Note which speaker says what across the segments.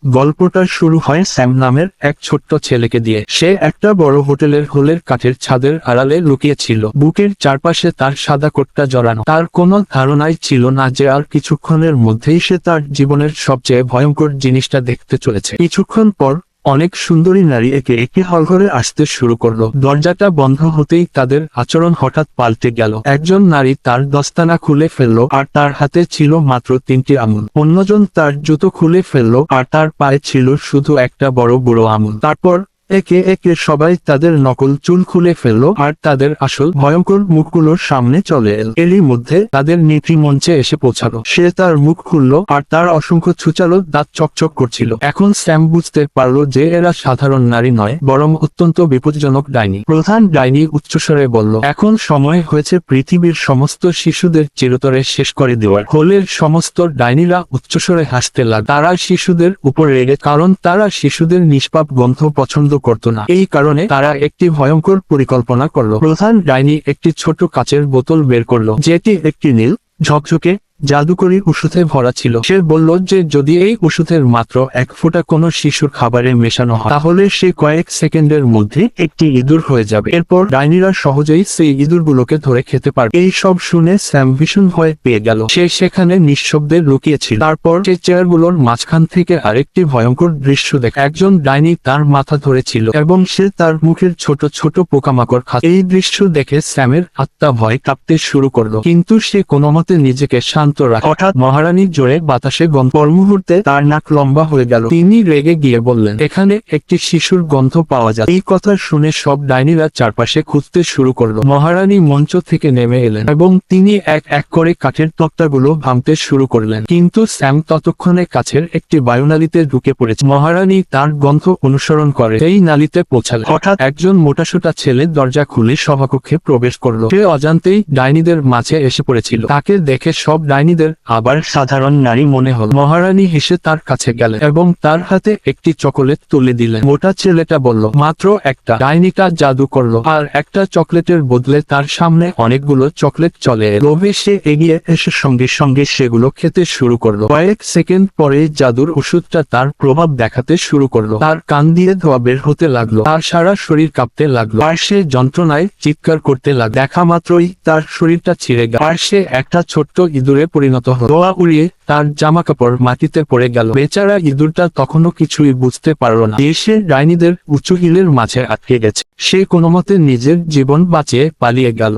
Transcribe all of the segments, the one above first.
Speaker 1: গল্পটা শুরু হয় স্যাম নামের এক ছোট্ট ছেলেকে দিয়ে। সে একটা বড় হোলের কাঠের ছাদের আড়ালে লুকিয়ে ছিল। বুকের চারপাশে তার সাদা কোটটা জড়ানো। তার কোনো ধারণাই ছিল না যে আর কিছুক্ষণের মধ্যেই সে তার জীবনের সবচেয়ে ভয়ঙ্কর জিনিসটা দেখতে চলেছে। কিছুক্ষণ পর অনেক সুন্দরী নারী একে একে হলঘরে আসতে শুরু করলো। দরজাটা বন্ধ হতেই তাদের আচরণ হঠাৎ পাল্টে গেল। একজন নারী তার দস্তানা খুলে ফেললো আর তার হাতে ছিল মাত্র 3টি আঙুল। অন্যজন তার জুতো খুলে ফেললো আর তার পায়ে ছিল শুধু একটা বড় বুড়ো আঙুল। তারপর একে একে সবাই তাদের নকল চুল খুলে ফেললো আর তাদের আসল ভয়ঙ্কর মুখগুলোর সামনে চলে এল। এরই মধ্যে তাদের নেত্রী মঞ্চে এসে পৌঁছালো। সে তার মুখ খুললো আর তার অসংখ্য ছুচালো দাঁত চকচক করছিল। এখন স্যাম বুঝতে পারলো যে এরা সাধারণ নারী নয়, বরং অত্যন্ত বিপজ্জনক ডাইনি। প্রধান ডাইনি উচ্চস্বরে বলল, এখন সময় হয়েছে পৃথিবীর সমস্ত শিশুদের চিরতরে শেষ করে দেওয়ার। হোলের সমস্ত ডাইনিরা উচ্চস্বরে হাসতে লাগল। তারা শিশুদের উপর রেগে, কারণ তারা শিশুদের নিষ্পাপ গন্ধ পছন্দ করত না। এই কারণে তারা একটি ভয়ঙ্কর পরিকল্পনা করল। প্রধান ডাইনি একটি ছোট কাচের বোতল বের করলো, যেটি একটি নীল ঝকঝকে জাদুকরি ওষুধে ভরা ছিল। সে বলল যে যদি এই ওষুধের মাত্র 1 ফোঁটা কোনো শিশুর খাবারে মেশানো হয় তাহলে সে কয়েক সেকেন্ডের মধ্যে একটি ইঁদুর হয়ে যাবে। এরপর ডাইনিরা সহজেই সেই ইঁদুরগুলোকে ধরে খেতে পারবে। এই সব শুনে স্যাম ভীষণ ভয় পেয়ে গেল। সে সেখানে নিঃশব্দে লুকিয়েছিল। তারপর সে চেয়ারগুলোর মাঝখান থেকে আরেকটি ভয়ঙ্কর দৃশ্য দেখে। একজন ডাইনি তার মাথা ধরেছিল এবং সে তার মুখের ছোট ছোট পোকামাকড় খাচ্ছে। এই দৃশ্য দেখে স্যামের আত্মা ভয় কাঁপতে শুরু করলো, কিন্তু সে কোনোমতে নিজেকে শান্ত রাখে। হঠাৎ মহারানী জোরে বাতাসে গন্ধ। পরমুহূর্তে তার নাক লম্বা হয়ে গেল। তিনি রেগে গিয়ে বললেন, এখানে একটি শিশুর গন্ধ পাওয়া যায়। এই কথা শুনে সব ডাইনিরা চারপাশে খুঁজতে শুরু করলো। মহারানী মঞ্চ থেকে নেমে এলেন এবং তিনি এক এক করে কাঠের তক্তাগুলো ভাঙতে শুরু করলেন। কিন্তু স্যাম ততক্ষণে কাছের একটি বায়ুনালীতে ঢুকে পড়েছে। মহারানী তার গন্ধ অনুসরণ করে এই নালীতে পৌঁছালেন। হঠাৎ একজন মোটাসোটা ছেলে দরজা খুলে সভাকক্ষে প্রবেশ করলো। সে অজান্তেই ডাইনিদের মাঝে এসে পড়েছিল। তাকে দেখে সব ডাইনিদের আবার সাধারণ নারী মনে হল। মহারানী হেসে তার কাছে গেলেন এবং তার হাতে একটি চকোলেট তুলে দিলেন। মোটা ছেলেটা বলল, মাত্র একটা। ডাইনিটা জাদু করলো আর একটা চকলেটের বদলে তার সামনে অনেকগুলো চকলেট চলে এলো। লোভে সে এগিয়ে এসে সঙ্গে সঙ্গে সেগুলো খেতে শুরু করলো। কয়েক সেকেন্ড পরে জাদুর ওষুধটা তার প্রভাব দেখাতে শুরু করলো। তার কান দিয়ে ধোঁয়া বের হতে লাগলো, তার সারা শরীর কাঁপতে লাগলো আর সে যন্ত্রণায় চিৎকার করতে লাগলো। দেখা মাত্রই তার শরীরটা ছিঁড়ে গেল আর সে একটা ছোট্ট ইঁদুরে পরিণত হল। ধোঁয়া উড়িয়ে তার জামাকাপড় মাটিতে পড়ে গেল। বেচারা ইঁদুরটা তখনও কিছুই বুঝতে পারল না যে সে ডাইনিদের উঁচু হিলের মাঝে আটকে গেছে। সে কোনোমতে নিজের জীবন বাঁচিয়ে পালিয়ে গেল।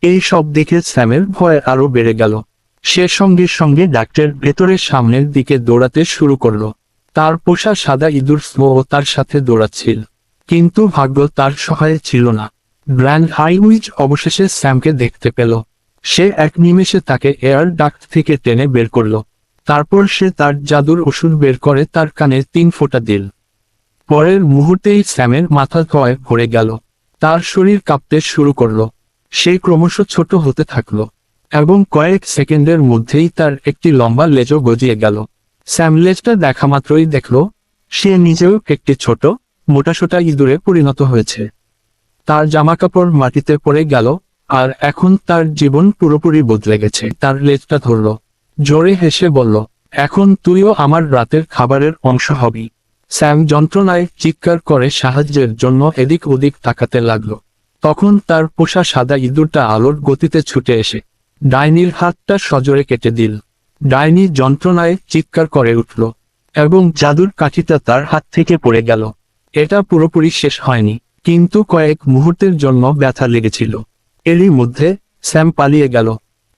Speaker 1: এই সব দেখে স্যামের ভয় আরো বেড়ে গেল। সে সঙ্গে সঙ্গে ডাক্তার ভেতরের সামনের দিকে দৌড়াতে শুরু করলো। তার পোষা সাদা ইঁদুর স্লো তার সাথে দৌড়াচ্ছিল, কিন্তু ভাগ্য তার সহায় ছিল না। গ্র্যান্ড হাইউইচ অবশেষে স্যামকে দেখতে পেল। সে এক নিমেষে তাকে এয়ার ডাক্ট থেকে টেনে বের করলো। তারপর সে তার জাদুর ওষুধ বের করে তার কানে 3 ফোঁটা দিল। পরের মুহূর্তেই স্যামের মাথা ধোঁয়ায় ভরে গেল। তার শরীর কাঁপতে শুরু করলো। সে ক্রমশ ছোট হতে থাকলো এবং কয়েক সেকেন্ডের মধ্যেই তার একটি লম্বা লেজও গজিয়ে গেল। স্যাম লেজটা দেখা মাত্রই দেখল সে নিজেও একটি ছোট মোটাসোটা ইঁদুরে পরিণত হয়েছে। তার জামাকাপড় মাটিতে পড়ে গেল আর এখন তার জীবন পুরোপুরি বদলে গেছে। তার লেজটা ধরল, জোরে হেসে বলল, এখন তুইও আমার রাতের খাবারের অংশ হবি। স্যাম যন্ত্রণায় চিৎকার করে সাহায্যের জন্য এদিক ওদিক তাকাতে লাগলো। তখন তার পোষা সাদা ইঁদুরটা আলোর গতিতে ছুটে এসে ডাইনির হাতটা সজোরে কেটে দিল। ডাইনি যন্ত্রণায় চিৎকার করে উঠল এবং জাদুর কাঠিটা তার হাত থেকে পড়ে গেল। এটা পুরোপুরি শেষ হয়নি, কিন্তু কয়েক মুহূর্তের জন্য ব্যথা লেগেছিল। এরই মধ্যে স্যাম পালিয়ে গেল,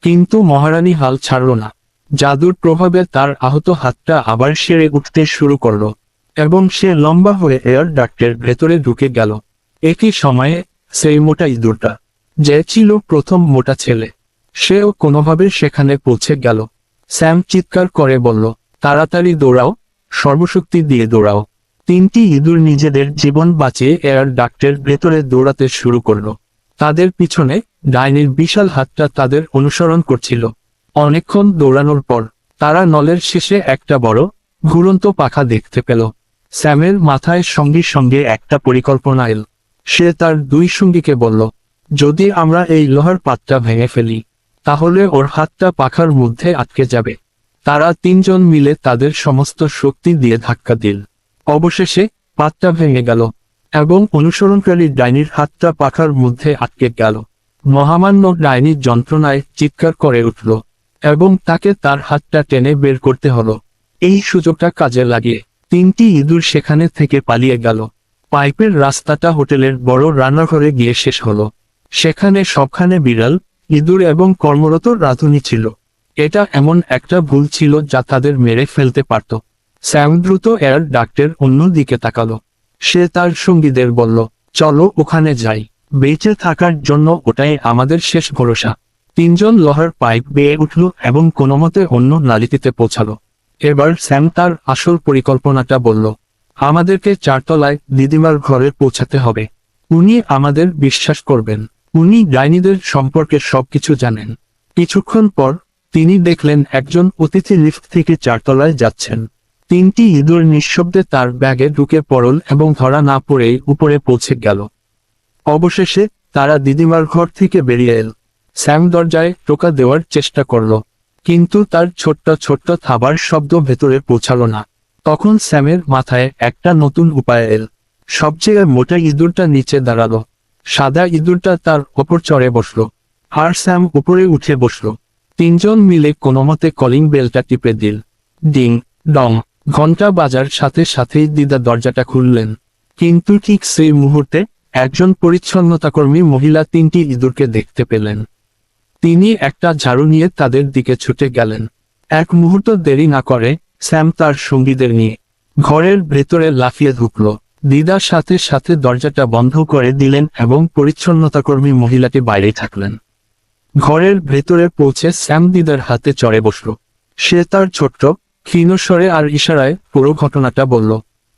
Speaker 1: কিন্তু মহারানী হাল ছাড়ল না। জাদুর প্রভাবে তার আহত হাতটা আবার সেরে উঠতে শুরু করলো এবং সে লম্বা হয়ে এয়ার ডাক্টের ভেতরে ঢুকে গেল। একই সময়ে সেই মোটা ইঁদুরটা, যে ছিল প্রথম মোটা ছেলে, সেও কোনোভাবে সেখানে পৌঁছে গেল। স্যাম চিৎকার করে বলল, তাড়াতাড়ি দৌড়াও, সর্বশক্তি দিয়ে দৌড়াও। 3টি ইঁদুর নিজেদের জীবন বাঁচিয়ে এয়ার ডাক্টের ভেতরে দৌড়াতে শুরু করলো। তাদের পিছনে ডাইনির বিশাল হাতটা তাদের অনুসরণ করছিল। অনেকক্ষণ দৌড়ানোর পর তারা নলের শেষে একটা বড় ঘুরন্ত পাখা দেখতে পেল। স্যামের মাথায় সঙ্গে সঙ্গে একটা পরিকল্পনা এল। সে তার 2 সঙ্গীকে বলল, যদি আমরা এই লোহার পাতটা ভেঙে ফেলি তাহলে ওর হাতটা পাখার মধ্যে আটকে যাবে। তারা তিনজন মিলে তাদের সমস্ত শক্তি দিয়ে ধাক্কা দিল। অবশেষে পাতটা ভেঙে গেল এবং অনুসরণকারী ডাইনির হাতটা পাখার মধ্যে আটকে গেল। মহামান্য ডাইনি যন্ত্রণায় চিৎকার করে উঠল এবং তাকে তার হাতটা টেনে বের করতে হলো। এই সুযোগটা কাজে লাগিয়ে তিনটি ইঁদুর সেখানে থেকে পালিয়ে গেল। পাইপের রাস্তাটা হোটেলের বড় রান্নাঘরে গিয়ে শেষ হলো। সেখানে সবখানে বিড়াল, ইঁদুর এবং কর্মরত রাঁধুনি ছিল। এটা এমন একটা ভুল ছিল যা তাদের মেরে ফেলতে পারত। স্যাম দ্রুত এয়ার ডাক্টের অন্য দিকে তাকালো। সে তার সঙ্গীদের বলল, চলো ওখানে যাই। বেঁচে থাকার জন্য ওটাই আমাদের শেষ ভরসা। তিনজন লোহার পাইপ বেয়ে উঠল এবং কোনোমতে অন্য নালিতে পৌঁছালো। এবার স্যাম তার আসল পরিকল্পনাটা বলল, আমাদেরকে চারতলায় দিদিমার ঘরে পৌঁছাতে হবে। উনি আমাদের বিশ্বাস করবেন। উনি ডাইনিদের সম্পর্কে সবকিছু জানেন। কিছুক্ষণ পর তিনি দেখলেন একজন অতিথি লিফট থেকে চারতলায় যাচ্ছেন। তিনটি ইঁদুর নিঃশব্দে তার ব্যাগে ঢুকে পড়ল এবং ধরা না পড়েই উপরে পৌঁছে গেল। অবশেষে তারা দিদিমার ঘর থেকে বেরিয়ে এল। স্যাম দরজায় টোকা দেওয়ার চেষ্টা করল, কিন্তু তার ছোট্ট ছোট্ট থাবার শব্দ ভেতরে পৌঁছালো না। তখন স্যামের মাথায় একটা নতুন উপায় এল। সবচেয়ে মোটা ইঁদুরটা নিচে দাঁড়ালো। সাদা ইঁদুরটা তার ওপর চড়ে বসল আর স্যাম উপরে উঠে বসল। তিনজন মিলে কোনোমতে কলিং বেলটা টিপে দিল। ডিং ডং ঘন্টা বাজার সাথে সাথেই দিদা দরজাটা খুললেন। কিন্তু ঠিক সেই মুহূর্তে একজন পরিচ্ছন্নতাকর্মী মহিলা তিনটি ইঁদুরকে দেখতে পেলেন। তিনি একটা ঝাড়ু নিয়ে তাদের দিকে ছুটে গেলেন। এক মুহূর্ত দেরি না করে স্যাম তার সঙ্গীদের নিয়ে ঘরের ভেতরে লাফিয়ে ঢুকল। দিদার সাথে সাথে দরজাটা বন্ধ করে দিলেন এবং পরিচ্ছন্নতাকর্মী মহিলাটি বাইরে থাকলেন। ঘরের ভেতরে পৌঁছে স্যাম দিদার হাতে চড়ে বসল। সে তার ছোট্ট ক্ষীণস্বরে আর ইশারায় পুরো ঘটনাটা বলল,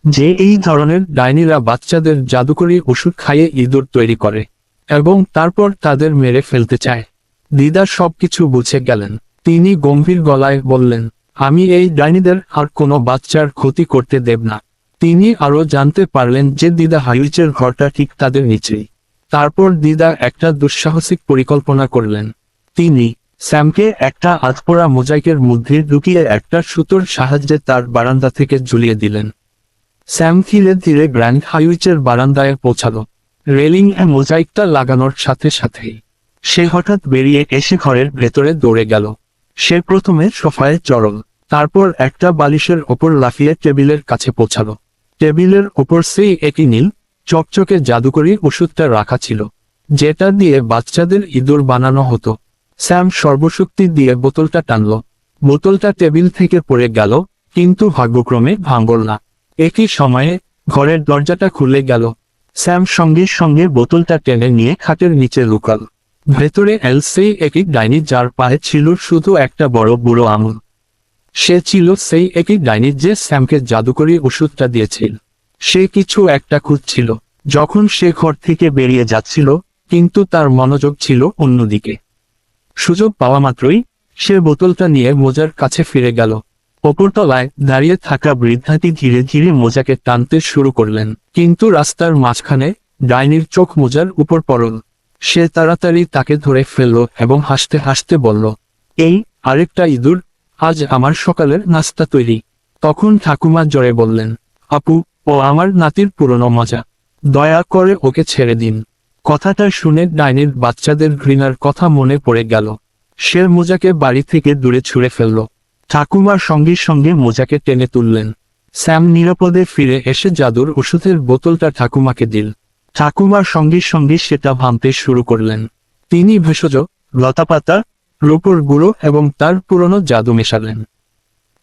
Speaker 1: যে এই ধরনের ডাইনিরা বাচ্চাদের জাদুকরি ওষুধ খাইয়ে ইঁদুর তৈরি করে এবং তারপর তাদের মেরে ফেলতে চায়। দিদা সবকিছু বুঝে গেলেন। তিনি গম্ভীর গলায় বললেন, আমি এই ডাইনিদের আর কোনো বাচ্চার ক্ষতি করতে দেব না। তিনি আরও জানতে পারলেন যে দিদা হাইউইচের ঘরটা ঠিক তাদের নিচেই। তারপর দিদা একটা দুঃসাহসিক পরিকল্পনা করলেন। তিনি স্যামকে একটা আধপোড়া মোজাইকের মধ্যে ঢুকিয়ে একটা সুতোর সাহায্যে তার বারান্দা থেকে ঝুলিয়ে দিলেন। স্যাম ধীরে ধীরে গ্র্যান্ড হাইউইচের বারান্দায় পৌঁছালো। রেলিং এ মোজাইকটা লাগানোর সাথে সাথেই সে হঠাৎ বেরিয়ে এসে ঘরের ভেতরে দৌড়ে গেল। সে প্রথমে সোফায় চড়ল, তারপর একটা বালিশের ওপর লাফিয়ে টেবিলের কাছে পৌঁছালো। টেবিলের ওপর সেই একই নীল চকচকে জাদুকরি ওষুধটা রাখা ছিল, যেটা দিয়ে বাচ্চাদের ইঁদুর বানানো হতো। স্যাম সর্বশক্তি দিয়ে বোতলটা টানল। বোতলটা টেবিল থেকে পড়ে গেল, কিন্তু ভাগ্যক্রমে ভাঙল না। একই সময়ে ঘরের দরজাটা খুলে গেল। স্যাম সঙ্গে সঙ্গে বোতলটা টেনে নিয়ে খাটের নিচে লুকাল। ভেতরে এল সেই একই ডাইনি যার পায়ে ছিল শুধু একটা বড় বুড়ো আঙুল। সে ছিল সেই একই ডাইনি যে স্যামকে জাদুকরি ওষুধটা দিয়েছিল। সে কিছু একটা খুঁজছিল যখন সে ঘর থেকে বেরিয়ে যাচ্ছিল, কিন্তু তার মনোযোগ ছিল অন্যদিকে। সুযোগ পাওয়া মাত্রই সে বোতলটা নিয়ে মোজার কাছে ফিরে গেল। ওপরতলায় দাঁড়িয়ে থাকা বৃদ্ধাটি ধীরে ধীরে মোজাকে টানতে শুরু করলেন, কিন্তু রাস্তার মাঝখানে ডাইনির চোখ মোজার উপর পড়ল। সে তাড়াতাড়ি তাকে ধরে ফেলল এবং হাসতে হাসতে বলল, এই আরেকটা ইঁদুর, আজ আমার সকালের নাস্তা তৈরি। তখন ঠাকুমা জোরে বললেন, আপু, ও আমার নাতির পুরনো মজা, দয়া করে ওকে ছেড়ে দিন। কথাটা শুনে ডাইনির বাচ্চাদের ঘৃণার কথা মনে পড়ে গেল। সে মোজাকে বাড়ি থেকে দূরে ছুঁড়ে ফেলল। ঠাকুমার সঙ্গে সঙ্গে মোজাকে টেনে তুললেন। স্যাম নিরাপদে ফিরে এসে জাদুর ওষুধের বোতলটা ঠাকুমাকে দিল। ঠাকুমার সঙ্গে সঙ্গে সেটা ভাঙতে শুরু করলেন। তিনি ভেষজ, লতাপাতা, রূপোর গুঁড়ো এবং তার পুরনো জাদু মেশালেন।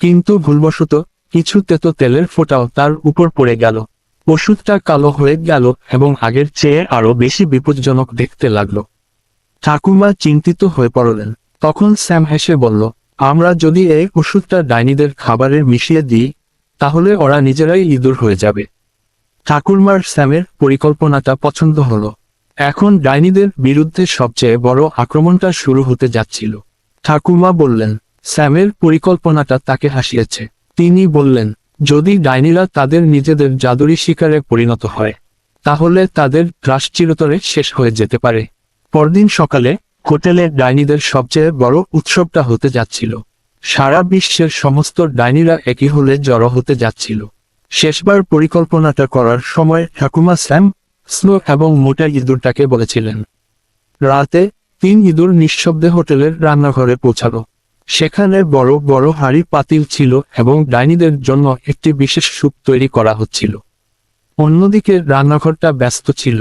Speaker 1: কিন্তু ভুলবশত কিছু তেতো তেলের ফোঁটাও তার উপর পড়ে গেল। ওষুধটা কালো হয়ে গেল এবং আগের চেয়ে আরো বেশি বিপজ্জনক দেখতে লাগলো। ঠাকুমা চিন্তিত হয়ে পড়লেন। তখন স্যাম হেসে বলল, আমরা যদি এই ওষুধটা ডাইনিদের খাবারে মিশিয়ে দিই, তাহলে ওরা নিজেরাই ইঁদুর হয়ে যাবে। ঠাকুরমার স্যামের পরিকল্পনাটা পছন্দ হলো। এখন ডাইনিদের বিরুদ্ধে সবচেয়ে বড় আক্রমণটা শুরু হতে যাচ্ছিল। ঠাকুমা বললেন, স্যামের পরিকল্পনাটা তাকে হাসিয়েছে। তিনি বললেন, যদি ডাইনিরা তাদের নিজেদের জাদুরি শিকারে পরিণত হয়, তাহলে তাদের গ্রাস চিরতরে শেষ হয়ে যেতে পারে। পরদিন সকালে হোটেলে ডাইনিদের সবচেয়ে বড় উৎসবটা হতে যাচ্ছিল। সারা বিশ্বের সমস্ত ডাইনিরা একই হলে জড়ো হতে যাচ্ছিল। শেষবার পরিকল্পনাটা করার সময় ঠাকুমা স্যাম স্নো এবং মোটা ইঁদুরটাকে বলেছিলেন। রাতে 3 ইঁদুর নিঃশব্দে হোটেলের রান্নাঘরে পৌঁছালো। সেখানে বড় বড় হাঁড়ি পাতিল ছিল এবং ডাইনিদের জন্য একটি বিশেষ স্যুপ তৈরি করা হচ্ছিল। অন্যদিকে রান্নাঘরটা ব্যস্ত ছিল,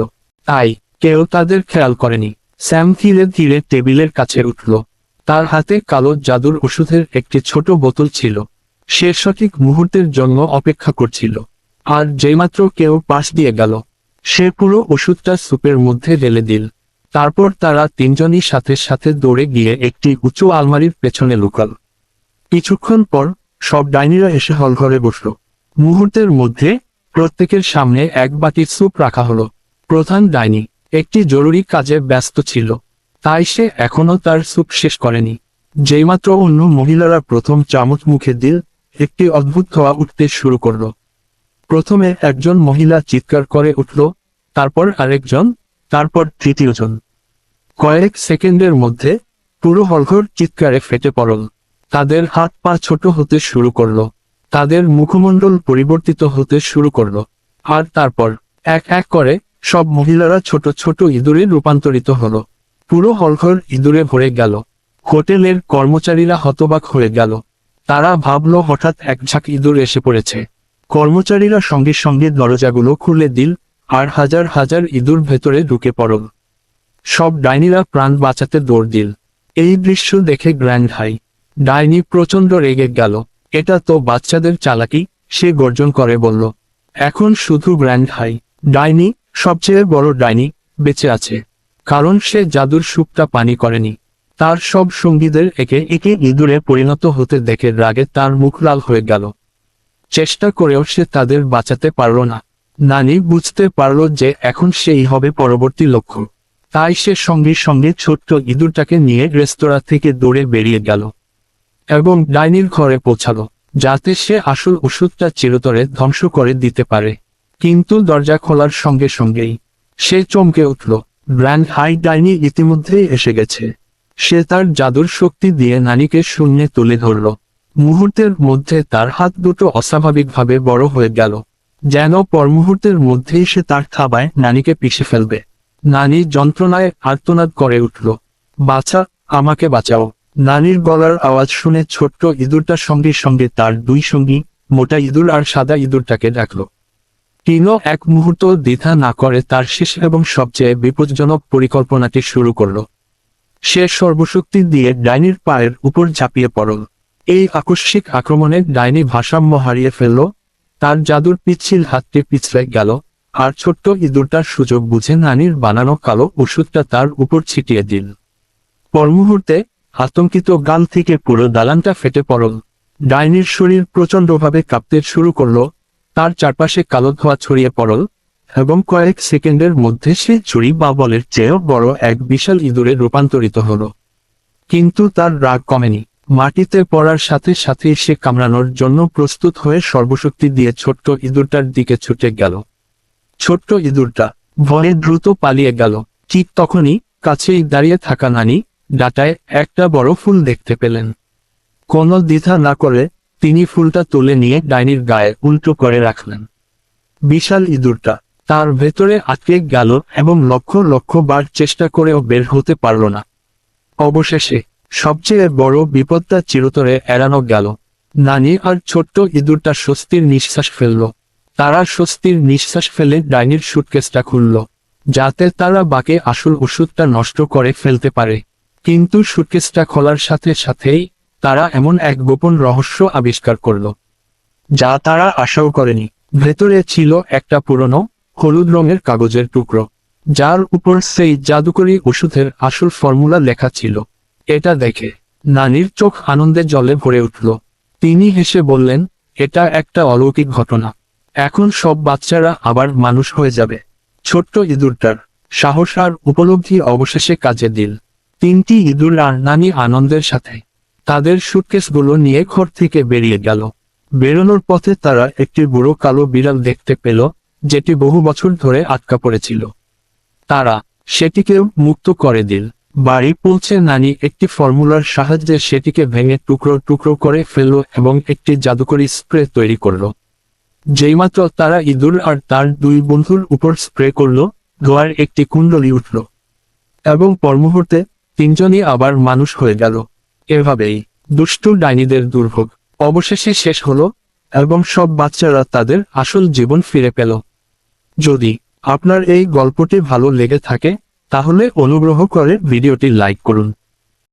Speaker 1: তাই কেউ তাদের খেয়াল করেনি। স্যাম ধীরে ধীরে টেবিলের কাছে উঠল। তার হাতে কালো জাদুর ওষুধের একটি ছোট বোতল ছিল। সে সঠিক মুহূর্তের জন্য অপেক্ষা করছিল। আর যেইমাত্র কেউ পাশ দিয়ে গেল, সে পুরো ওষুধটা স্যুপের মধ্যে ঢেলে দিল। তারপর তারা 3 জনই সাথে সাথে দৌড়ে গিয়ে একটি উঁচু আলমারির পেছনে লুকাল। কিছুক্ষণ পর সব ডাইনিরা এসে হলঘরে বসল। মুহূর্তের মধ্যে প্রত্যেকের সামনে এক বাটি স্যুপ রাখা হলো। প্রধান ডাইনি একটি জরুরি কাজে ব্যস্ত ছিল, তাই সে এখনো তার স্যুপ শেষ করেনি। যেইমাত্র অন্য মহিলারা প্রথম চামচ মুখে দিল, একটি অদ্ভুত ধোঁয়া উঠতে শুরু করলো। প্রথমে একজন মহিলা চিৎকার করে উঠল, তারপর আরেকজন, তারপর তৃতীয়জন। কয়েক সেকেন্ডের মধ্যে পুরো হলঘর চিৎকারে ফেটে পড়ল। তাদের হাত পা ছোট হতে শুরু করলো, তাদের মুখমণ্ডল পরিবর্তিত হতে শুরু করলো। আর তারপর এক এক করে সব মহিলারা ছোট ছোট ইঁদুরে রূপান্তরিত হলো। পুরো হলঘর ইঁদুরে ভরে গেল। হোটেলের কর্মচারীরা হতবাক হয়ে গেল। তারা ভাবল হঠাৎ এক ঝাঁক ইঁদুর এসে পড়েছে। কর্মচারীরা সঙ্গে সঙ্গে দরজাগুলো খুলে দিল, আর হাজার হাজার ইঁদুর ভেতরে ঢুকে পড়ল। সব ডাইনিরা প্রাণ বাঁচাতে দৌড় দিল। এই দৃশ্য দেখে গ্র্যান্ড হাই ডাইনি প্রচণ্ড রেগে গেল। এটা তো বাচ্চাদের চালাকি, সে গর্জন করে বলল। এখন শুধু গ্র্যান্ড হাই ডাইনি, সবচেয়ে বড় ডাইনি, বেঁচে আছে, কারণ সে জাদুর স্যুপটা পানি করেনি। তার সব সঙ্গীদের একে একে ইঁদুরে পরিণত হতে দেখে রাগে তার মুখ লাল হয়ে গেল। চেষ্টা করেও সে তাদের বাঁচাতে পারল না। নানি বুঝতে পারল যে এখন সেই হবে পরবর্তী লক্ষ্য। তাই সে সঙ্গে সঙ্গে ছোট্ট ইঁদুরটাকে নিয়ে রেস্তোরাঁ থেকে দৌড়ে বেরিয়ে গেল এবং ডাইনির ঘরে পৌঁছালো, যাতে সে আসল ওষুধটা চিরতরে ধ্বংস করে দিতে পারে। কিন্তু দরজা খোলার সঙ্গে সঙ্গেই সে চমকে উঠল। গ্র্যান্ড হাই ডাইনি ইতিমধ্যেই এসে গেছে। সে তার জাদুর শক্তি দিয়ে নানিকে শূন্যে তুলে ধরল। মুহূর্তের মধ্যে তার হাত দুটো অস্বাভাবিকভাবে বড় হয়ে গেল, যেন পরমুহূর্তের মধ্যেই সে তার থাবায় নানিকে পিষে ফেলবে। নানি যন্ত্রণায় আর্তনাদ করে উঠল, বাঁচা, আমাকে বাঁচাও। নানির গলার আওয়াজ শুনে ছোট্ট ইঁদুরটার সঙ্গে সঙ্গে তার 2 সঙ্গী, মোটা ইঁদুর আর সাদা ইঁদুরটাকে ডাকল। টিনো এক মুহূর্ত দ্বিধা না করে তার শেষ এবং সবচেয়ে বিপজ্জনক পরিকল্পনাটি শুরু করল। সে সর্বশক্তি দিয়ে ডাইনির পায়ের উপর ঝাঁপিয়ে পড়ল। এই আকস্মিক আক্রমণে ডাইনি ভারসাম্য হারিয়ে ফেলল। তার জাদুর পিচ্ছিল হাতটি পিছলে গেল, আর ছোট্ট ইঁদুরটার সুযোগ বুঝে নানির বানানো কালো ওষুধটা তার উপর ছিটিয়ে দিল। পরমুহূর্তে আতঙ্কিত গাল থেকে পুরো দালানটা ফেটে পড়ল। ডাইনির শরীর প্রচণ্ডভাবে কাঁপতে শুরু করল। তার চারপাশে কালো ধোঁয়া ছড়িয়ে পড়ল এবং কয়েক সেকেন্ডের মধ্যে সে ছুরি বা বলের চেয়েও বড় এক বিশাল ইঁদুরে রূপান্তরিত হল। কিন্তু তার রাগ কমেনি। মাটিতে পড়ার সাথে সাথেই সে কামড়ানোর জন্য প্রস্তুত হয়ে সর্বশক্তি দিয়ে ছোট্ট ইঁদুরটার দিকে ছুটে গেল। ছোট্ট ইঁদুরটা ভয়ে দ্রুত পালিয়ে গেল। ঠিক তখনই কাছেই দাঁড়িয়ে থাকা নানি ডাঁটায় একটা বড় ফুল দেখতে পেলেন। কোনো দ্বিধা না করে তিনি ফুলটা তুলে নিয়ে ডাইনির গায়ে উল্টো করে রাখলেন। বিশাল ইঁদুরটা তার ভেতরে আটকে গেল এবং লক্ষ লক্ষ বার চেষ্টা করেও বের হতে পারল না। অবশেষে সবচেয়ে বড় বিপদটা চিরতরে এড়ানো গেল। নানি আর ছোট্ট ইঁদুরটা স্বস্তির নিঃশ্বাস ফেলল। তারা স্বস্তির নিঃশ্বাস ফেলে ডাইনির সুটকেসটা খুলল, যাতে তারা বাকি আসল ওষুধটা নষ্ট করে ফেলতে পারে। কিন্তু সুটকেসটা খোলার সাথে সাথেই তারা এমন এক গোপন রহস্য আবিষ্কার করল, যা তারা আশাও করেনি। ভেতরে ছিল একটা পুরনো হলুদ রঙের কাগজের টুকরো, যার উপর সেই জাদুকরী ওষুধের আসল ফর্মুলা লেখা ছিল। এটা দেখে নানির চোখ আনন্দে জলে ভরে উঠল। তিনি হেসে বললেন, এটা একটা অলৌকিক ঘটনা। এখন সব বাচ্চারা আবার মানুষ হয়ে যাবে। ছোট্ট ইঁদুরটার সাহস আর উপলব্ধি অবশেষে কাজে দিল। 3টি ইঁদুর আর নানি আনন্দের সাথে তাদের সুটকেসগুলো নিয়ে ঘর থেকে বেরিয়ে গেল। বেরোনোর পথে তারা একটি বুড়ো কালো বিড়াল দেখতে পেল, যেটি বহু বছর ধরে আটকা পড়েছিল। তারা সেটিকেও মুক্ত করে দিল। বাড়ি পৌঁছে নানি একটি ফর্মুলার সাহায্যে সেটিকে ভেঙে টুকরো টুকরো করে ফেলল এবং একটি জাদুকরী স্প্রে তৈরি করল। যেইমাত্র তারা ইঁদুর আর তার দুই বন্ধুর উপর স্প্রে করল, ধোঁয়ার একটি কুণ্ডলী উঠল এবং পরমুহূর্তে তিনজনই আবার মানুষ হয়ে গেল। এভাবেই দুষ্টু ডাইনিদের দুর্ভোগ অবশেষে শেষ হলো এবং সব বাচ্চারা তাদের আসল জীবন ফিরে পেল। যদি আপনার এই গল্পটি ভালো লেগে থাকে তাহলে অনুগ্রহ করে ভিডিওটি লাইক করুন।